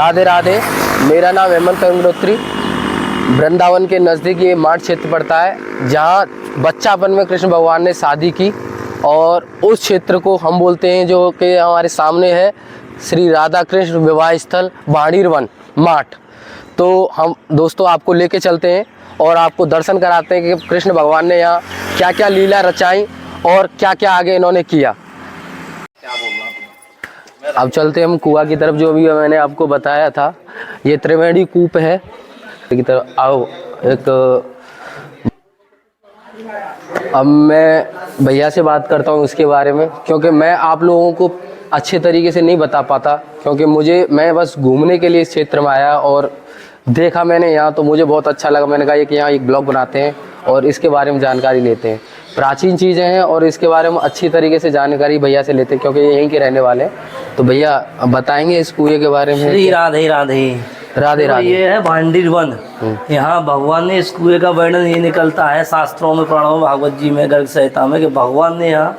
राधे राधे। मेरा नाम हेमंत अग्निहोत्री। वृंदावन के नज़दीक ये माठ क्षेत्र पड़ता है, जहाँ बच्चापन में कृष्ण भगवान ने शादी की, और उस क्षेत्र को हम बोलते हैं, जो कि हमारे सामने है, श्री राधा कृष्ण विवाह स्थल भांडीर वन माठ। तो हम दोस्तों आपको लेके चलते हैं और आपको दर्शन कराते हैं कि कृष्ण भगवान ने यहाँ क्या क्या लीला रचाई और क्या क्या आगे इन्होंने किया। अब चलते हैं हम कुआं की तरफ, जो अभी मैंने आपको बताया था। ये त्रिवेणी कूप है की तरफ आओ। अब मैं भैया से बात करता हूँ इसके बारे में, क्योंकि मैं आप लोगों को अच्छे तरीके से नहीं बता पाता, क्योंकि मैं बस घूमने के लिए इस क्षेत्र में आया और देखा मैंने यहाँ, तो मुझे बहुत अच्छा लगा। मैंने कहा कि यहाँ एक ब्लॉग बनाते हैं और इसके बारे में जानकारी लेते हैं। प्राचीन चीज़ें हैं और इसके बारे में अच्छी तरीके से जानकारी भैया से लेते हैं, क्योंकि ये यहीं के रहने वाले हैं। तो भैया बताएंगे इस कुएं के बारे में। श्री राधे राधे राधे राधे। ये है भांडीर वन। यहाँ भगवान ने इस कुएं का वर्णन ये निकलता है शास्त्रों में, पुराणों में, भागवत जी में, गर्ग संहिता में, कि भगवान ने यहाँ,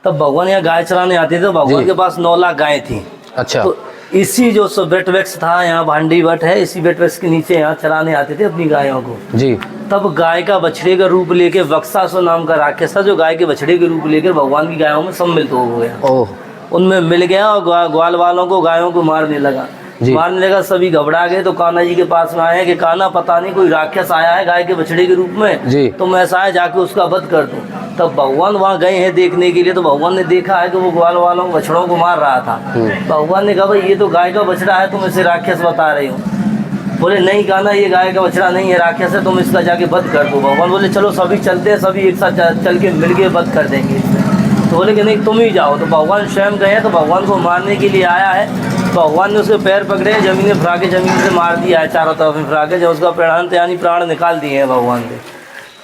तब भगवान यहाँ गाय चराने आते थे, तो भगवान के पास 9 लाख गायें थी। अच्छा। तो इसी जो बेट वृक्ष था, यहाँ भांडी वट है, इसी बेट वृक्ष के नीचे यहाँ चराने आते थे अपनी गायों को जी। तब गाय का बछड़े का रूप लेके वत्सासुर नाम का राक्षस था, जो गाय के बछड़े के रूप लेकर भगवान की गायों में सम्मिलित हो गया। ओह। उनमें मिल गया और ग्वाल वालों को, गायों को मारने लगा। सभी घबरा गए, तो कान्हा जी के पास में आए कि कान्हा, पता नहीं कोई राक्षस आया है गाय के बछड़े के रूप में जी, तो मैं ऐसा है जाके उसका वध कर दूं। तब भगवान वहाँ गए हैं देखने के लिए, तो भगवान ने देखा है कि वो ग्वाल वालों बछड़ों को मार रहा था। भगवान ने कहा भाई ये तो गाय का बछड़ा है, तुम इसे राक्षस बता रहे हो। बोले नहीं कान्हा, ये गाय का बछड़ा नहीं है, राक्षस है, तुम इसका जाके वध कर दो। भगवान बोले चलो सभी चलते हैं, सभी एक साथ चल के मिल के वध कर देंगे। तो बोले कि नहीं तुम ही जाओ। तो भगवान स्वयं गए, तो भगवान को मारने के लिए आया है। भगवान ने उसके पैर पकड़े, जमीन में फिरा के जमीन से मार दिया है, चारों तरफ में फिरा के, जब उसका प्राण यानी प्राण निकाल दिए हैं भगवान ने।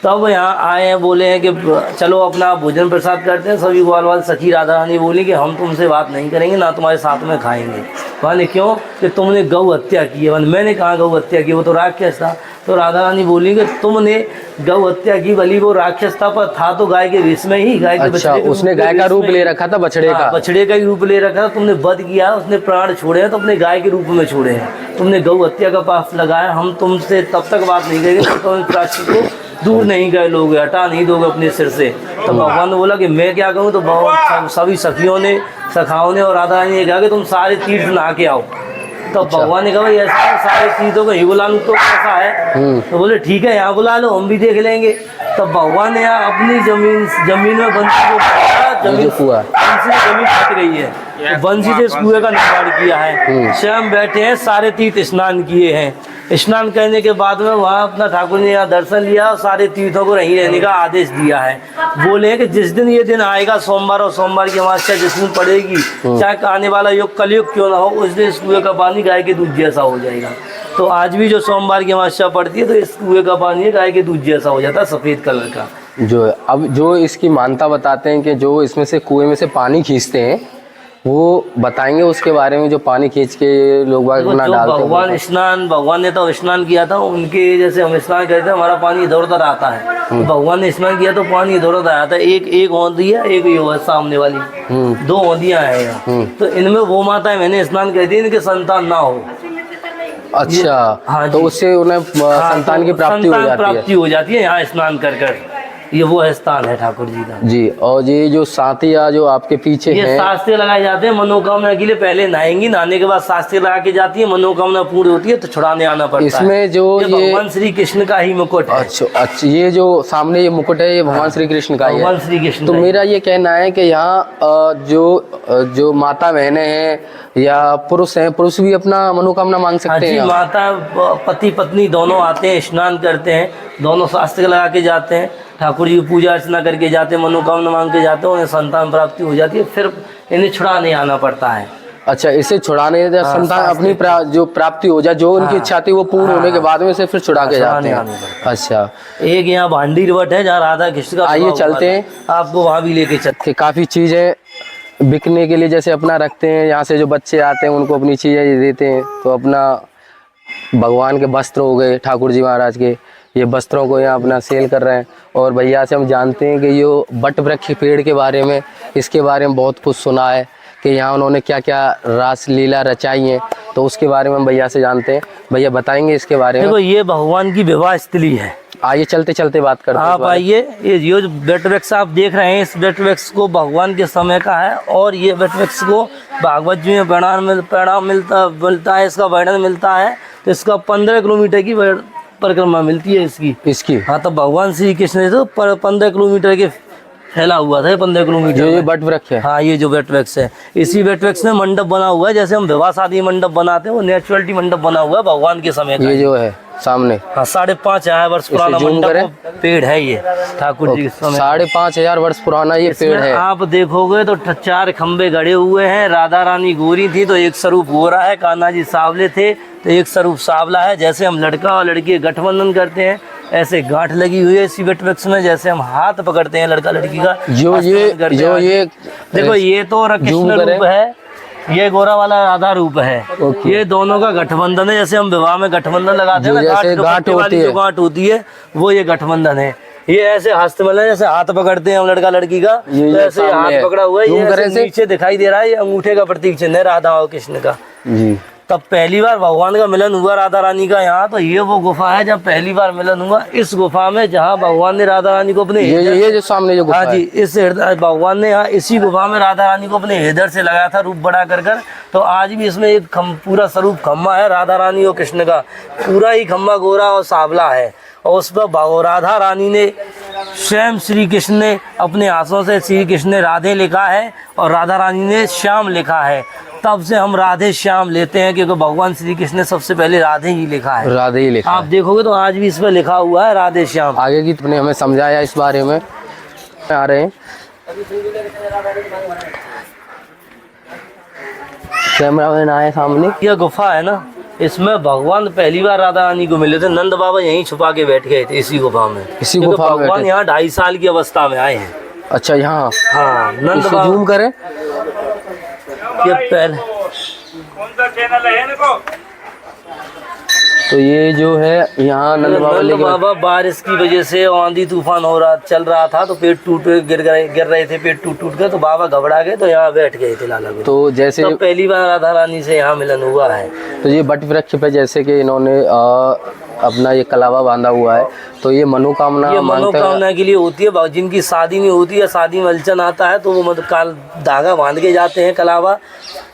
तब यहाँ आए हैं, बोले हैं कि चलो अपना भोजन प्रसाद करते हैं। सभी ग्वाल वाल सखी राधा रानी बोली कि हम तुमसे बात नहीं करेंगे, ना तुम्हारे साथ में खाएंगे। माने क्यों? कि तुमने गौ हत्या की है। मैंने कहाँ गौ हत्या की, वो तो राक्षस था। तो राधा रानी बोली कि तुमने गौ हत्या की, भली वो राक्षस था पर था तो गाय के विष में ही, गाय के अच्छा, उसने गाय का रूप ले रखा था, बछड़े का, बछड़े का ही रूप ले रखा था। तुमने वध किया, उसने प्राण छोड़े हैं, तो अपने गाय के रूप में छोड़े हैं। तुमने गौ हत्या का पाप लगाया, हम तुमसे तब तक बात नहीं करेंगे तब तुम प्राश्चित को दूर नहीं गए लोगे, हटा नहीं दोगे अपने सिर से। तो भगवान ने बोला कि मैं क्या कहूँ। तो सभी सखियों ने, सखाओं ने और राधा रानी ने कहा कि तुम सारे तीर्थ नहा के आओ। तो भगवान ने कहा भाई ऐसा सारे तीर्थों को ही बुला लूँ तो कैसा है। तो बोले ठीक है यहाँ बुला लो, हम भी देख लेंगे। तब भगवान ने यहाँ अपनी जमीन में बंसी को जमीन फट गई है, तो बंसी से इस कुएं का निर्माण किया है। स्वयं बैठे हैं, सारे तीर्थ स्नान किए हैं। स्नान करने के बाद में वहाँ अपना ठाकुर ने यहाँ दर्शन लिया और सारे तीर्थों को रहीं रहने का आदेश दिया है। बोले हैं कि जिस दिन ये दिन आएगा, सोमवार और सोमवार की अमावस्या जिस दिन पड़ेगी, चाहे आने वाला युग कलयुग क्यों ना हो, उस दिन इस कुएं का पानी गाय के दूध जैसा हो जाएगा। तो आज भी जो सोमवार की अमावस्या पड़ती है, तो इस कुएं का पानी गाय के दूध जैसा हो जाता है, सफ़ेद कलर का। जो इसकी मान्यता बताते हैं कि जो इसमें से कुएं में से पानी खींचते हैं, वो बताएंगे उसके बारे में। जो पानी खींच के लोग अपना डालते हैं, भगवान ने तो स्नान किया था, उनके जैसे हम स्नान करते हैं, हमारा पानी इधर उधर आता है। तो भगवान ने स्नान किया तो पानी इधर उधर आता है। एक औंधी है, एक ये सामने वाली, 2 औंधियां हैं यहाँ। तो इनमें वो माता मैंने स्नान कर दी, इनके संतान ना हो। अच्छा। हाँ, तो उससे उन्हें संतान की प्राप्ति हो जाती है यहाँ स्नान कर। ये वो स्थान है ठाकुर जी का जी। और ये जो साथिया जो आपके पीछे ये शास्त्र लगाए जाते हैं मनोकामना के लिए। पहले नहाएंगी, नहाने के बाद शास्त्र लगा के जाती है, मनोकामना पूरी होती है तो छुड़ाने आना पड़ता है। इसमें जो ये भगवान श्री कृष्ण का ही मुकुट है। अच्छा, ये जो सामने ये मुकुट है, ये भगवान श्री कृष्ण का ही है। भगवान श्री कृष्ण। तो मेरा ये कहना है कि यहाँ जो माता बहनें हैं या पुरुष हैं, पुरुष भी अपना मनोकामना मांग सकते हैं। माता पति पत्नी दोनों आते हैं, स्नान करते हैं, दोनों शास्त्र लगा के जाते हैं, ठाकुर जी की पूजा अर्चना करके जाते हैं, मनोकामना मांग के जाते हैं, उन्हें संतान प्राप्ति हो जाती है। फिर इन्हें छुड़ाने आना पड़ता है। अच्छा, इसे छुड़ाने संतान अपनी जो प्राप्ति हो जाए, जो उनकी इच्छा थी वो पूर्ण होने के बाद में से फिर छुड़ा के जाते हैं। अच्छा। एक यहाँ भांडीर वट है जहाँ राधा कृष्ण का, आइए चलते हैं, आपको वहाँ भी लेके चलते। काफ़ी चीज़ें बिकने के लिए जैसे अपना रखते हैं, यहाँ से जो बच्चे आते हैं उनको अपनी चीज़ें देते हैं। तो अपना भगवान के वस्त्र हो गए, ठाकुर जी महाराज के, ये वस्त्रों को यहाँ अपना सेल कर रहे हैं। और भैया से हम जानते हैं कि ये बट वृक्ष पेड़ के बारे में, इसके बारे में बहुत कुछ सुना है कि यहाँ उन्होंने क्या क्या रास लीला रचाई है, तो उसके बारे में भैया से जानते हैं। भैया बताएंगे इसके बारे में। देखो ये भगवान की विवाह स्थली है। आइए चलते चलते बात करते हैं। आप आइए, ये जो बेट वृक्ष आप देख रहे हैं, इस बेट वृक्ष को भगवान के समय का है, और ये बेट वृक्ष को भागवत जी में परिणाम मिलता है, इसका वर्णन मिलता है। तो इसका 15 किलोमीटर की परिक्रमा मिलती है इसकी। हाँ, तो भगवान श्री कृष्ण ने तो 15 किलोमीटर के फैला हुआ था, 15 किलोमीटर। ये बट वृक्ष है। हाँ, ये जो बेट वृक्ष है, इसी बेट वृक्ष में मंडप बना हुआ है। जैसे हम विवाह शादी मंडप बनाते हैं, वो नेचुरलिटी मंडप बना हुआ है भगवान के समय का। ये जो है सामने, हाँ, 5,500 वर्ष पुराना मंडप पेड़ है ये, ठाकुर जी के समय। 5,500 वर्ष पुराना ये पेड़ है। आप देखोगे तो 4 खंबे गड़े हुए हैं। राधा रानी गोरी थी तो एक स्वरूप गोरा है, कान्हा जी सांवले थे तो एक स्वरूप सांवला है। जैसे हम लड़का और लड़की गठबंधन करते हैं, ऐसे गांठ लगी हुई है इसी बेट वृक्ष में। जैसे हम हाथ पकड़ते हैं लड़का लड़की का, जो ये देखो ये तो कृष्ण रूप है, ये गोरा वाला राधा रूप है। ये दोनों का गठबंधन है। जैसे हम विवाह में गठबंधन लगाते हैं ना, गांठ होती है, वो ये गठबंधन है। ये ऐसे हस्त मिला, जैसे हाथ पकड़ते हैं हम लड़का लड़की का, तो ऐसे हाथ पकड़ा हुआ है। ये नीचे दिखाई दे रहा है, ये अंगूठे का प्रतीक चिन्ह है राधा और कृष्ण का। तब पहली बार भगवान का मिलन हुआ राधा रानी का यहाँ। तो ये वो गुफा है जब पहली बार मिलन हुआ, इस गुफा में, जहाँ भगवान ने राधा रानी को अपने ये जो सामने जो गुफा है। हाँ जी, इस भगवान ने यहाँ इसी गुफा में राधा रानी को अपने हृदय से लगाया था, रूप बड़ा कर। तो आज भी इसमें एक पूरा स्वरूप खम्मा है राधा रानी और कृष्ण का। पूरा ही खम्मा गोरा और सांवला है, और उस पर राधा रानी ने स्वयं श्री कृष्ण ने अपने हाथों से श्री कृष्ण ने राधे लिखा है, और राधा रानी ने श्याम लिखा है। तब से हम राधे श्याम लेते हैं, क्योंकि भगवान श्री कृष्ण ने सबसे पहले राधे ही लिखा है। राधे ही लिखा। आप देखोगे तो आज भी इस पर लिखा हुआ है राधे श्याम। आगे की तुमने हमें समझाया इस बारे में। आ रहे हैं कैमरामैन आए सामने। यह गुफा है ना, इसमें भगवान पहली बार राधा रानी को मिले थे। नंद बाबा यहीं छुपा के बैठ गए थे इसी गुफा में। इसी गुफा में भगवान यहाँ 2.5 साल की अवस्था में आए हैं। अच्छा, यहाँ हाँ, नंद बाबा। जूम करें, ये पहले कौन सा चैनल है इनको? तो ये जो है यहाँ नंद बाबा बारिश की वजह से आंधी तूफान चल रहा था, तो पेड़ टूट गिर रहे थे, पेड़ टूट गए, तो बाबा घबरा गए, तो यहाँ बैठ गए थे लाला। तो जैसे तो पहली बार राधा रानी से यहाँ मिलन हुआ है। तो ये बट वृक्ष पे जैसे कि इन्होंने अपना ये कलावा बांधा हुआ है, तो ये मनोकामना के लिए होती है। जिनकी शादी नहीं होती है, शादी में अड़चन आता है, तो वो मतलब धागा बांध के जाते हैं कलावा,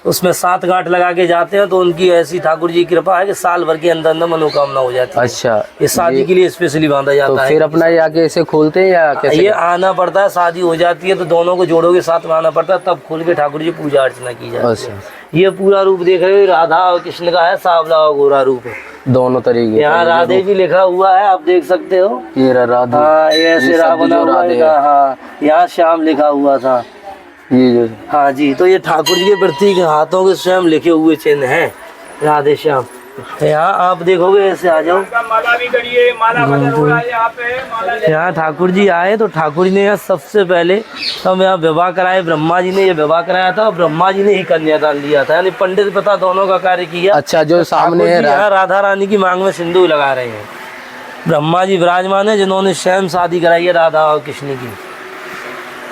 उसमें 7 गांठ लगा के जाते हैं, तो उनकी ऐसी ठाकुर जी की कृपा है कि साल भर के अंदर अंदर मनोकामना हो जाती है। अच्छा, ये शादी के लिए स्पेशली बांधा जाता है। फिर अपना ये आके इसे खोलते हैं या कैसे? ये आना पड़ता है, शादी हो जाती है तो दोनों को जोड़ों के साथ में आना पड़ता है, तब खोल के ठाकुर जी पूजा अर्चना की जाती है। अच्छा, ये पूरा रूप देख रहे हो, राधा और कृष्ण का है, सांवला और गोरा रूप है दोनों तरीके। यहाँ राधे भी लिखा हुआ है, आप देख सकते हो। ये राधे, हाँ, ये ऐसे रावण राधे। हाँ, यहाँ श्याम लिखा हुआ था ये जो। हाँ जी, तो ये ठाकुर जी के प्रतीक हाथों के स्वयं लिखे हुए चिन्ह हैं, राधे श्याम। यहाँ आप देखोगे, ऐसे आ जाओ, माला भी करिए, माला बदल हो रहा है यहाँ पे। यहाँ ठाकुर जी आए तो ठाकुर जी ने यहाँ सबसे पहले हम यहाँ विवाह कराए। ब्रह्मा जी ने ये विवाह कराया था, और ब्रह्मा जी ने ही कन्यादान लिया था, यानी पंडित पिता दोनों का कार्य किया। अच्छा, जो सामने है यहाँ राधा रानी की मांग में सिंदूर लगा रहे हैं। ब्रह्मा जी विराजमान है, जिन्होंने स्वयं शादी कराई है राधा और कृष्ण की।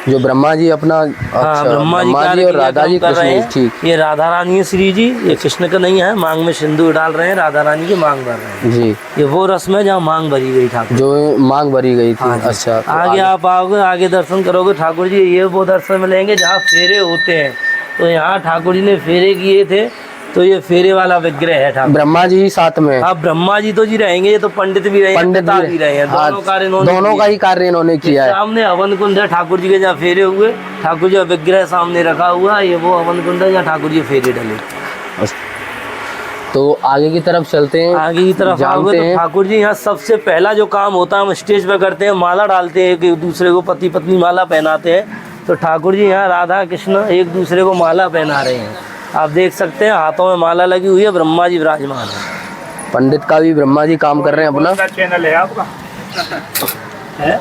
जो ब्रह्मा जी अपना, हाँ, ब्रह्मा जी और राधा जी कर रहे हैं। ठीक, ये राधा रानी है श्री जी, ये कृष्ण का नहीं है। मांग में सिंदूर डाल रहे हैं, राधा रानी की मांग भर रहे हैं जी। ये वो रस्म है जहाँ मांग भरी गई ठाकुर, जो मांग भरी गई थी। हाँ, अच्छा, तो आगे आप आओगे, आगे दर्शन करोगे ठाकुर जी, ये वो दर्शन मिलेंगे जहाँ फेरे होते हैं। तो यहाँ ठाकुर जी ने फेरे किए थे, तो ये फेरे वाला विग्रह है ठाकुर। ब्रह्मा जी ही साथ में। हाँ, ब्रह्मा जी तो जी रहेंगे, ये तो पंडित भी रहेंगे, पंडित भी रहे हैं। दोनों का ही कार्य इन्होंने किया है। सामने हवन कुंड है ठाकुर जी के, जहाँ फेरे हुए, ठाकुर जी का विग्रह सामने रखा हुआ है। ये वो हवन कुंड है जहाँ ठाकुर जी फेरे डले। तो आगे की तरफ चलते हैं। आगे की तरफ आओगे तो ठाकुर जी यहाँ सबसे पहला जो काम होता है, हम स्टेज पर करते हैं, माला डालते हैं, एक दूसरे को पति पत्नी माला पहनाते हैं। तो ठाकुर जी यहाँ राधा कृष्ण एक दूसरे को माला पहना रहे हैं। आप देख सकते हैं हाथों में माला लगी हुई है, ब्रह्मा जी विराजमान है। पंडित का भी ब्रह्मा जी काम कर रहे हैं अपना। चैनल है आपका है?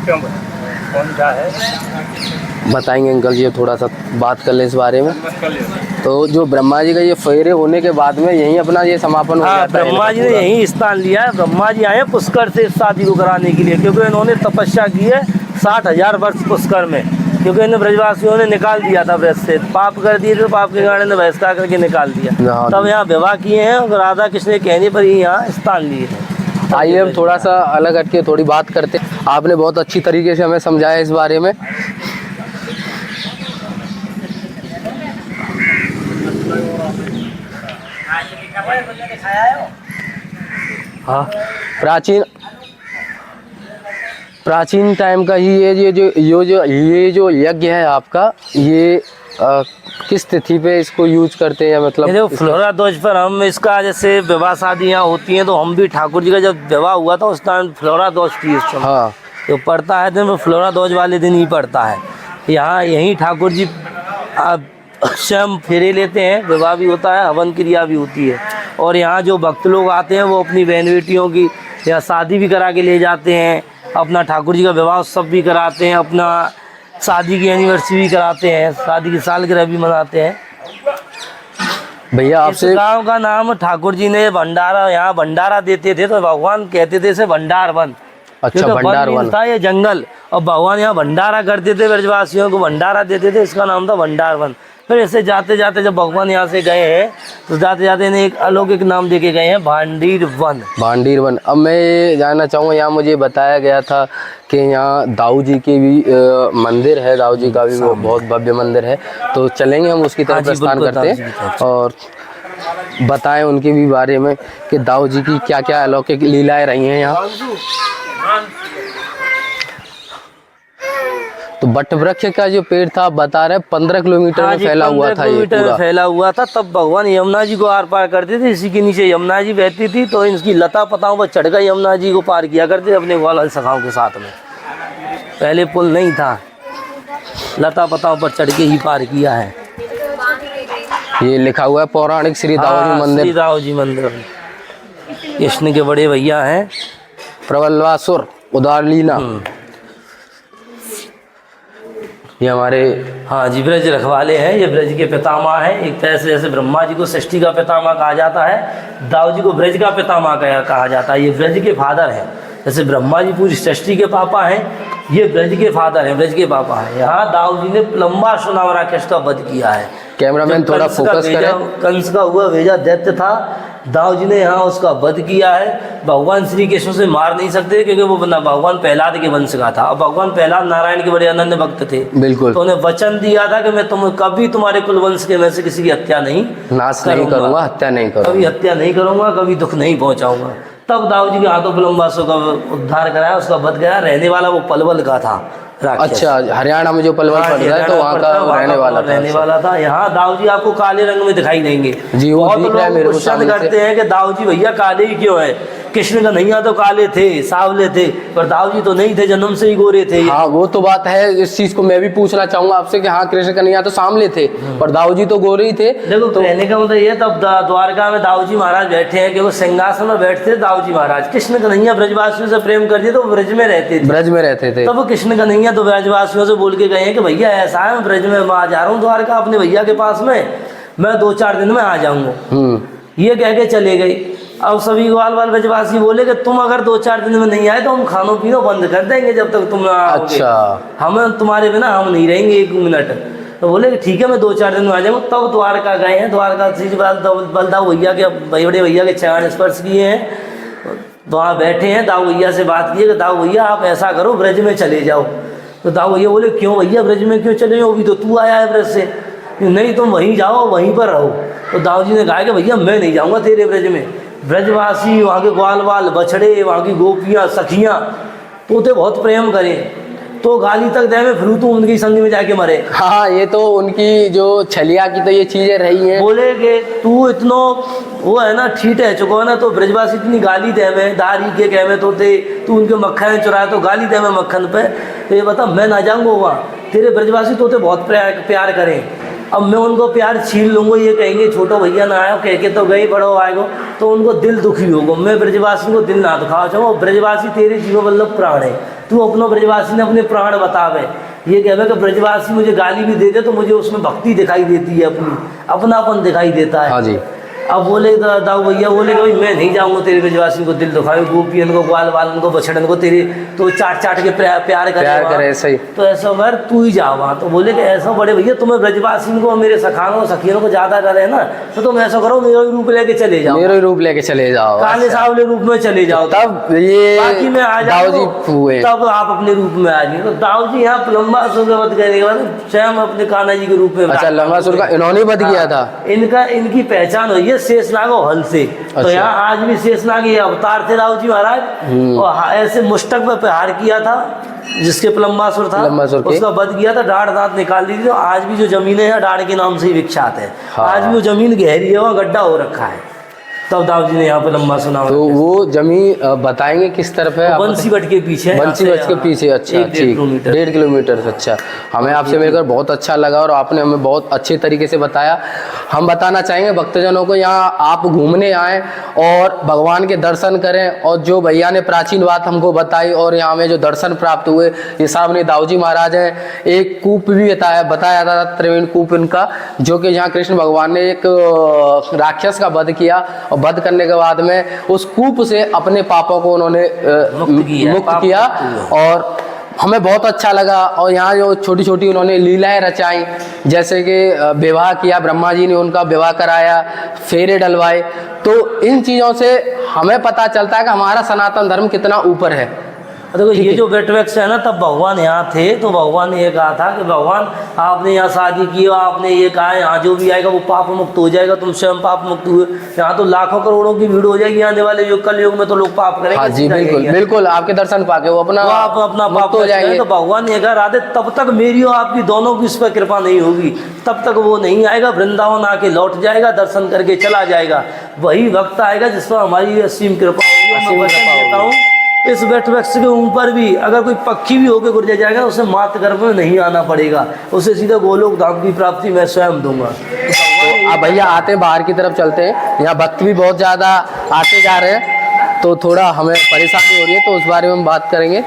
क्यों, कौन सा है? बताएंगे अंकल जी, थोड़ा सा बात कर ले इस बारे में। तो जो ब्रह्मा जी का ये फेरे होने के बाद में यहीं अपना ये समापन हो जाता है। ब्रह्मा जी ने यहीं स्थान लिया है। ब्रह्मा जी आए पुष्कर से इस शादी को कराने के लिए, क्योंकि इन्होंने तपस्या की है 60,000 वर्ष पुष्कर में। क्योंकि इन ब्रजवासियों ने निकाल दिया था ब्रज से, पाप कर दिए थे, पाप के कारण ने बहिष्कार करके निकाल दिया। हाँ। तब यहाँ विवाह किए हैं और राधा कृष्ण के कहने पर ही यहाँ स्थान लिए हैं। आइए हम थोड़ा सा अलग हटके थोड़ी बात करते हैं। आपने बहुत अच्छी तरीके से हमें समझाया इस बारे में। हाँ, प्राचीन टाइम का ही ये जो यज्ञ है आपका, ये किस तिथि पे इसको यूज करते हैं, ये मतलब देखो फ्लोरा ध्वज पर हम इसका जैसे विवाह शादियाँ होती हैं तो हम भी ठाकुर जी का जब विवाह हुआ था उस टाइम फ्लोरा ध्वज थी उस समय। हाँ जो पड़ता है दिन फ्लोरा ध्वज वाले दिन ही पड़ता है। यहाँ यहीं ठाकुर जी स्वयं फेरे लेते हैं, विवाह भी होता है, हवन क्रिया भी होती है। और यहाँ जो भक्त लोग आते हैं वो अपनी बहन बेटियों की या शादी भी करा के ले जाते हैं, अपना ठाकुर जी का विवाह उत्सव भी कराते हैं, अपना शादी की एनिवर्सरी भी कराते हैं, शादी की सालगिरह भी मनाते हैं। भैया इस आपसे गांव का नाम ठाकुर जी ने भंडारा, यहाँ भंडारा देते थे तो भगवान कहते थे इसे भंडार वन। अच्छा क्योंकि भंडार वन वन था ये जंगल, और भगवान यहाँ भंडारा करते थे, ब्रजवासियों को भंडारा देते थे, इसका नाम था भंडार वन। फिर ऐसे जाते जाते जब भगवान यहाँ से गए हैं तो जाते जाते इन्हें एक अलौकिक नाम दे के गए हैं, भांडीर वन। भांडीर वन। अब मैं ये जानना चाहूँगा, यहाँ मुझे बताया गया था कि यहाँ दाऊ जी के भी मंदिर है, दाऊ जी का भी वो बहुत भव्य मंदिर है, तो चलेंगे हम उसकी तरफ प्रस्थान करते हैं और बताएं उनके भी बारे में कि दाऊ जी की क्या क्या अलौकिक लीलाएं रही हैं यहाँ। तो बट वृक्ष का जो पेड़ था आप बता रहे 15 किलोमीटर में फैला हुआ था, ये पूरा फैला हुआ था। तब भगवान यमुना जी को आर पार करते थे, इसी के नीचे यमुना जी बहती थी, तो इसकी लता पताओं पर चढ़कर यमुना जी को पार किया करते अपने ग्वाल सखाओं के साथ में। पहले पुल नहीं था, लता पताओं पर चढ़ के ही पार किया है। ये लिखा हुआ है पौराणिक श्री दाऊ जी मंदिर। श्री दाऊ जी मंदिर कृष्ण के बड़े भैया हैं, प्रबलवासुर उदार लीला। ये हमारे हाँ जी ब्रज रखवाले हैं, ये ब्रज के पितामह हैं। एक तरह से जैसे ब्रह्मा जी को सृष्टि का पितामह कहा जाता है, दाऊ जी को ब्रज का पितामह कहा जाता है। ये ब्रज के फादर हैं, जैसे ब्रह्मा जी पूरी सृष्टि के पापा हैं, ये ब्रज के फादर हैं, ब्रज के पापा हैं। यहाँ दाऊ जी ने लंबा सुनहरा राक्षस का वध किया है। कैमरामैन थोड़ा फोकस करें। कंस का हुआ भेजा दैत्य था, दाऊ जी ने यहाँ उसका वध किया है। भगवान श्री कृष्ण से मार नहीं सकते क्योंकि वो बंदा भगवान प्रहलाद के वंश का था, और भगवान प्रहलाद नारायण के बड़े अनन्य भक्त थे। बिल्कुल। तो उन्हें वचन दिया था कि मैं कभी तुम्हारे कुल वंश के में से किसी की हत्या नहीं नाश नहीं करूंगा, हत्या नहीं करूंगा, कभी हत्या नहीं करूंगा, कभी दुख नहीं पहुंचाऊंगा। तब दाऊ जी के हाथों पलम्बासों का उद्धार कराया, उसका वध गया। रहने वाला वो पलवल का था राक्षस। अच्छा, हरियाणा में जो पलवल पड़ता है तो वहाँ का रहने वाला था। यहाँ दाऊ जी आपको काले रंग में दिखाई देंगे। जी, वो बहुत दिख रहा है लोग मेरे को क्वेश्चन सामने से। करते हैं कि दाऊ जी भैया काले ही क्यों है, कृष्ण का नैया तो काले थे, सावले थे, पर दाऊ जी तो नहीं थे, जन्म से ही गोरे थे। हाँ वो तो बात है, इस चीज को मैं भी पूछना चाहूंगा आपसे कि हाँ कृष्ण कन्हैया तो सामले थे पर दाऊ जी तो गोरे ही थे। देखो तो कहने का मतलब ये, तब द्वारका में दाऊ जी महाराज बैठे हैं कि वो सिंहासन में बैठते थे दाऊ जी महाराज। कृष्ण कन्हैया ब्रजवासियों से प्रेम करते तो ब्रज में रहते थे, ब्रज में रहते थे। तब वो कृष्ण कन्हैया तो ब्रजवासियों से बोल के गए हैं कि भैया ऐसा है, मैं ब्रज में आ जा रहा हूँ द्वारका अपने भैया के पास में, मैं 2-4 दिन में आ जाऊंगा। ये कह के चले गए। अब सभी ग्वाल वाल ब्रजवासी बोले कि तुम अगर 2-4 दिन में नहीं आए तो हम खानो पीनो बंद कर देंगे जब तक तुम ना आओगे। अच्छा। हम तुम्हारे बिना हम नहीं रहेंगे 1 मिनट। तो बोले कि ठीक है मैं 2-4 दिन में आ जाऊँगा। तब द्वारका गए हैं, द्वारका से बलदाऊ भैया के बड़े भैया के चरण स्पर्श किए हैं, तो वहाँ बैठे हैं। दाऊ भैया से बात की कि दाऊ भैया आप ऐसा करो ब्रज में चले जाओ। तो दाऊ भैया बोले क्यों भैया ब्रज में क्यों चले जाओ, अभी तो तू आया है ब्रज से। नहीं तुम वहीं जाओ, वहीं पर रहो। तो दाऊ जी ने कहा कि भैया मैं नहीं जाऊँगा तेरे ब्रज में। ब्रजवासी वहाँ के ग्वाल वाल बछड़े, वहाँ की गोपियाँ सखियाँ तोते बहुत प्रेम करें, तो गाली तक दे में फिर तू उनकी संग में जाके मरे। हाँ ये तो उनकी जो छलिया की तो ये चीजें रही हैं। बोले कि तू इतना वो है ना ठीक है चुको है ना, तो ब्रजवासी इतनी गाली दे में दारी के कह में तोते, तू उनके मक्खन चुराए तो गाली दे में मक्खन पे। तो ये बता मैं ना जाऊँगा वहाँ, तेरे ब्रजवासी तोते बहुत प्यार करें। अब मैं उनको प्यार छीन लूँगा, ये कहेंगे छोटो भैया ना आयो, कह के तो गई बड़ो आएगो, तो उनको दिल दुखी होगा। मैं ब्रजवासी को दिल ना दुखावा चाहूँ। ब्रजवासी तेरे जीवन वल्लभ प्राण है, तू अपना ब्रजवासी ने अपने प्राण बतावे। ये कहवे कि ब्रजवासी मुझे गाली भी दे दे तो मुझे उसमें भक्ति दिखाई देती है, अपनापन दिखाई देता है। हाँ जी। अब बोले दाऊ भैया बोले कि भाई मैं नहीं जाऊंगा तेरे ब्रजवासी को दिल दुखाए, गोपियन को, ग्वाल वालन को, बछड़न को, तेरे तो चाट चाट के प्यार करे सही। तो ऐसा बार तू ही जा वहाँ। तो बोले कि ऐसा बड़े भैया तुम्हें ब्रजवासी को, मेरे सखानों सखियों को ज्यादा डर है ना, तो तुम ऐसा करो मेरा रूप लेके चले जाओ, मेरा रूप लेके चले जाओ, काले सावले रूप में चले जाओ, तब ये बाकी में आ दाऊ जी जाओ हुए। तब आप अपने रूप में आ जाइए। तो दाऊ जी यहाँ लंबासुर का वध करने के बाद स्वयं अपने कान्हा जी के रूप में। अच्छा, लंबासुर का इन्होंने वध किया था। इनकी पहचान हुई है शेषनाग और हल से। तो अच्छा। यहाँ आज भी शेषनाग ये अवतार थे दाऊ जी महाराज, और ऐसे मुष्टक पर प्रहार किया था जिसके लंबासुर था, उसका वध किया था, डाढ़ दांत निकाल दी थी। तो आज भी जो जमीनें हैं डाढ़ के नाम से ही विख्यात है। हाँ। आज भी वो जमीन गहरी है, वहाँ गड्ढा हो रखा है, तब दाऊ जी ने यहाँ पे लंबा सुना। तो वो जमीन बताएंगे किस तरफ है? बंसीवट के पीछे, बंसीवट के पीछे। अच्छा, ठीक, 1.5 किलोमीटर। अच्छा, हमें आपसे मिलकर बहुत अच्छा लगा और आपने हमें बहुत अच्छे तरीके से बताया। हम बताना चाहेंगे भक्तजनों को, यहाँ आप घूमने आएँ और भगवान के दर्शन करें। और जो भैया ने प्राचीन बात हमको बताई और यहाँ में जो दर्शन प्राप्त हुए, ये सामने दाऊ जी महाराज हैं। एक कूप भी बताया था त्रिवेणी कूप इनका, जो कि यहाँ कृष्ण भगवान ने एक राक्षस का वध किया और वध करने के बाद में उस कूप से अपने पापों को उन्होंने मुक्त किया और हमें बहुत अच्छा लगा। और यहाँ जो छोटी छोटी उन्होंने लीलाएं रचाई, जैसे कि विवाह किया, ब्रह्मा जी ने उनका विवाह कराया, फेरे डलवाए। तो इन चीज़ों से हमें पता चलता है कि हमारा सनातन धर्म कितना ऊपर है। देखो ये जो वेटवैक्स है ना, तब भगवान यहाँ थे तो भगवान ने ये कहा था कि भगवान आपने यहाँ शादी की, आपने ये कहा यहाँ जो भी आएगा वो पाप मुक्त हो जाएगा, तुम स्वयं पाप मुक्त हुए। यहाँ तो लाखों करोड़ों की भीड़ हो जाएगी आने वाले युग, कल युग में तो लोग पाप करेंगे। हाँ जी, बिल्कुल बिल्कुल, आपके दर्शन पाके वो अपना पाप हो जाएंगे। तो भगवान ने कहा राधे तब तक मेरी और आपकी दोनों की इस पर कृपा नहीं होगी, तब तक वो नहीं आएगा, वृंदावन आके लौट जाएगा, दर्शन करके चला जाएगा। वही वक्त आएगा जिस पर हमारी असीम कृपा होगी। मैं वचन देता हूँ इस वृक्ष के ऊपर भी अगर कोई पक्षी भी होकर गुजर जाएगा, उसे मात गर्भ में नहीं आना पड़ेगा, उसे सीधा गोलोक धाम की प्राप्ति मैं स्वयं दूंगा। तो अब भैया आते हैं, बाहर की तरफ चलते हैं। यहाँ भक्त भी बहुत ज़्यादा आते जा रहे हैं, तो थोड़ा हमें परेशानी हो रही है, तो उस बारे में हम बात करेंगे।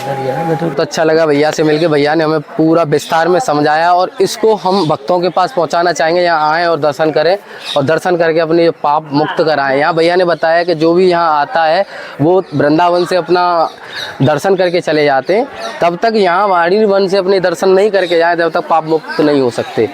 तो अच्छा लगा भैया से मिलके, भैया ने हमें पूरा विस्तार में समझाया और इसको हम भक्तों के पास पहुंचाना चाहेंगे। यहाँ आएँ और दर्शन करें और दर्शन करके अपने पाप मुक्त कराएं। यहाँ भैया ने बताया कि जो भी यहाँ आता है वो वृंदावन से अपना दर्शन करके चले जाते हैं, तब तक यहाँ वाणी वन से अपने दर्शन नहीं करके जाए जब तक पाप मुक्त नहीं हो सकते।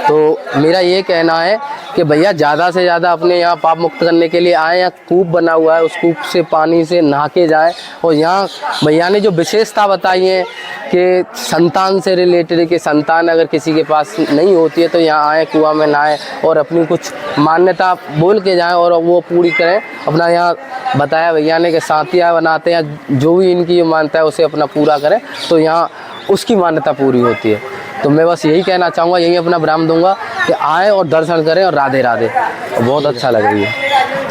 तो मेरा ये कहना है कि भैया ज़्यादा से ज़्यादा अपने यहाँ पाप मुक्त करने के लिए आए। यहाँ कूप बना हुआ है, उस कूप से पानी से नहा के जाए। और यहाँ भैया ने जो विशेषता बताई है कि संतान से रिलेटेड, कि संतान अगर किसी के पास नहीं होती है तो यहाँ आए, कुआं में नहाएं और अपनी कुछ मान्यता बोल के जाएं और वो पूरी करें। अपना यहाँ बताया भैया ने कि साथिया बनाते हैं, जो भी इनकी मान्यता है उसे अपना पूरा करें, तो यहाँ उसकी मान्यता पूरी होती है। तो मैं बस यही कहना चाहूँगा, यही अपना विराम दूंगा कि आए और दर्शन करें और राधे राधे। बहुत अच्छा लग रही है।